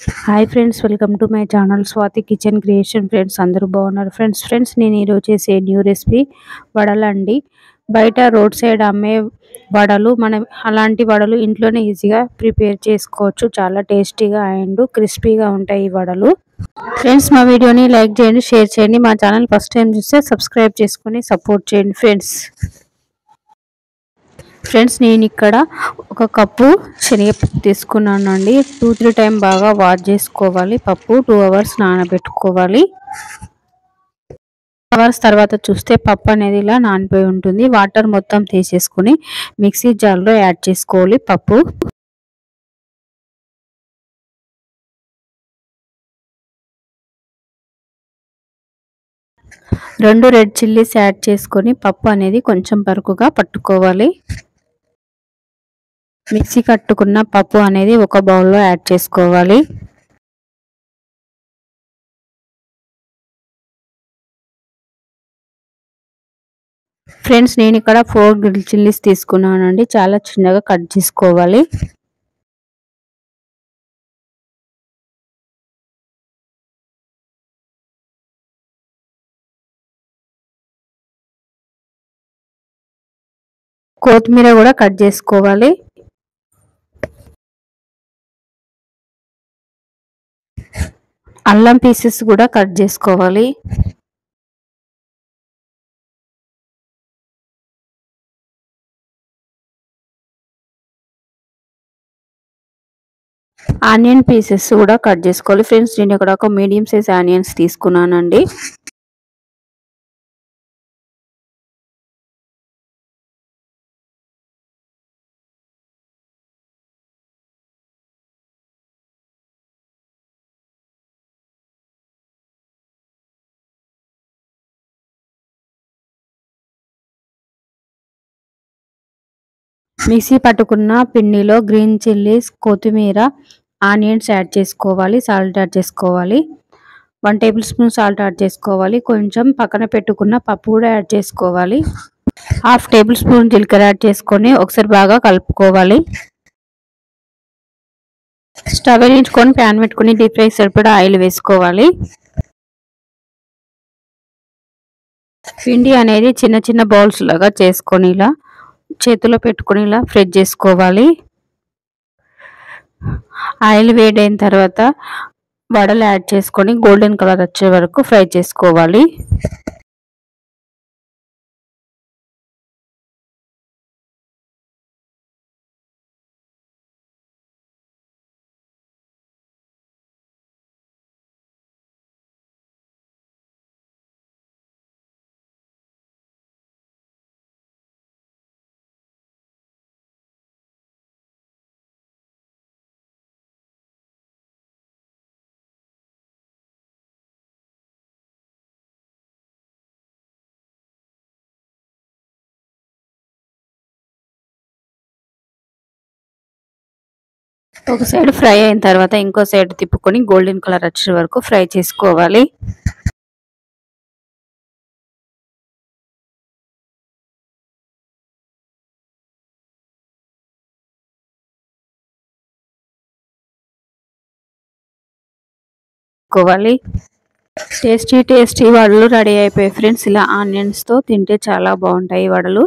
Hi friends, welcome to my channel Swathi kitchen creation. Friends అందరూ బాగున్నారు. Friends నేను ఈరోజు చేసే న్యూ రెసిపీ వడలండి. బయట రోడ్ సైడ్ అమ్మే వడలు మనం అలాంటి వడలు ఇంట్లోనే ఈజీగా ప్రిపేర్ చేసుకోవచ్చు. చాలా టేస్టీగా అండ్ క్రిస్పీగా ఉంటాయి ఈ వడలు. ఫ్రెండ్స్ మా వీడియోని లైక్ చేయండి, షేర్ చేయండి. మా ఛానల్ ఫస్ట్ టైం చూస్తే సబ్స్క్రైబ్ చేసుకొని సపోర్ట్ చేయండి ఫ్రెండ్స్ నేను ఇక్కడ ఒక కప్పు శనగపప్పు తీసుకున్నానండి. 2-3 టైం బాగా వాష్ చేసుకోవాలి. పప్పు 2 అవర్స్ నానబెట్టుకోవాలి. అవర్స్ తర్వాత చూస్తే పప్పు అనేది ఇలా నానిపోయి ఉంటుంది. వాటర్ మొత్తం తీసేసుకుని మిక్సీ జార్లో యాడ్ చేసుకోవాలి. పప్పు 2 రెడ్ చిల్లీస్ యాడ్ చేసుకొని పప్పు అనేది కొంచెం బరుకుగా పట్టుకోవాలి. మిక్సీ కట్టుకున్న పప్పు అనేది ఒక బౌల్లో యాడ్ చేసుకోవాలి. ఫ్రెండ్స్ నేను ఇక్కడ 4 గ్రిల్ చిల్లీస్ తీసుకున్నానండి. చాలా చిన్నగా కట్ చేసుకోవాలి. కొత్తిమీర కూడా కట్ చేసుకోవాలి. అల్లం పీసెస్ కూడా కట్ చేసుకోవాలి. ఆనియన్ పీసెస్ కూడా కట్ చేసుకోవాలి. ఫ్రెండ్స్ నేను ఇక్కడ ఒక మీడియం సైజ్ ఆనియన్స్ తీసుకున్నానండి. మిక్సీ పట్టుకున్న పిండిలో గ్రీన్ చిల్లీస్, కొత్తిమీర, ఆనియన్స్ యాడ్ చేసుకోవాలి. సాల్ట్ యాడ్ చేసుకోవాలి. 1 టేబుల్ స్పూన్ సాల్ట్ యాడ్ చేసుకోవాలి. కొంచెం పక్కన పెట్టుకున్న పప్పు కూడా యాడ్ చేసుకోవాలి. 1/2 టేబుల్ స్పూన్ జీలకర్ర యాడ్ చేసుకొని ఒకసారి బాగా కలుపుకోవాలి. స్టవ్ వెలిగించుకొని ప్యాన్ పెట్టుకుని డీప్ ఫ్రై సరిపడా ఆయిల్ వేసుకోవాలి. పిండి అనేది చిన్న చిన్న బౌల్స్ లాగా చేసుకొని ఇలా చేతిలో పెట్టుకొని ఇలా ఫ్రై చేసుకోవాలి. ఆయిల్ వేడైన తర్వాత వడలు యాడ్ చేసుకొని గోల్డెన్ కలర్ వచ్చే వరకు ఫ్రై చేసుకోవాలి. ఒక సైడ్ ఫ్రై అయిన తర్వాత ఇంకో సైడ్ తిప్పుకొని గోల్డెన్ కలర్ వచ్చే వరకు ఫ్రై చేసుకోవాలి. టేస్టీ వడలు రెడీ అయిపోయాయి ఫ్రెండ్స్. ఇలా ఆనియన్స్ తో తింటే చాలా బాగుంటాయి వడలు.